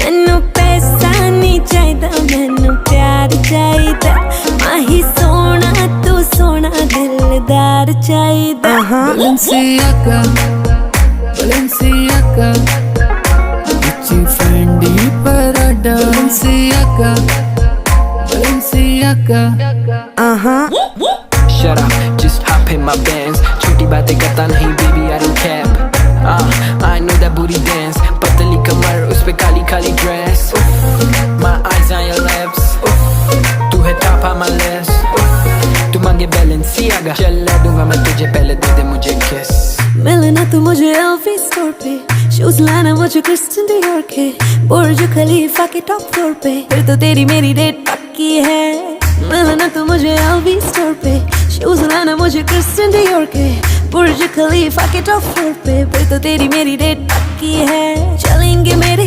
मैनू पैसा नहीं चाहिदा, मैनू प्यार चाहिदा। माही सोना तू सोना दिलदार चाहिदा। Balenciaga, Balenciaga, Gucci, Fendi, Prada. Balenciaga, Balenciaga. Shut up, just hop in my Benz. छोटी बातें करता नहीं baby, I don't cap. I know that booty dance. पतली कमर उस पे Kali Kali dress. My eyes on your lips. तू है top on my list. तू मांगे Balenciaga, चला दूंगा मैं तुझे, पहले दे दे मुझे kiss. मिलना तू मुझे LV स्टोर पे, शूज लाना मुझे क्रिस्टियन डियोर के, बुर्ज खलीफा के टॉप फ्लोर पे, फिर तो तेरी मेरी डेट पक्की है। मिलना तू मुझे LV स्टोर पे, शूज लाना मुझे क्रिस्टियन डियोर के, बुर्ज खलीफा के टॉप फ्लोर पे, फिर तो तेरी मेरी डेट पक्की है। चलेंगे मेरे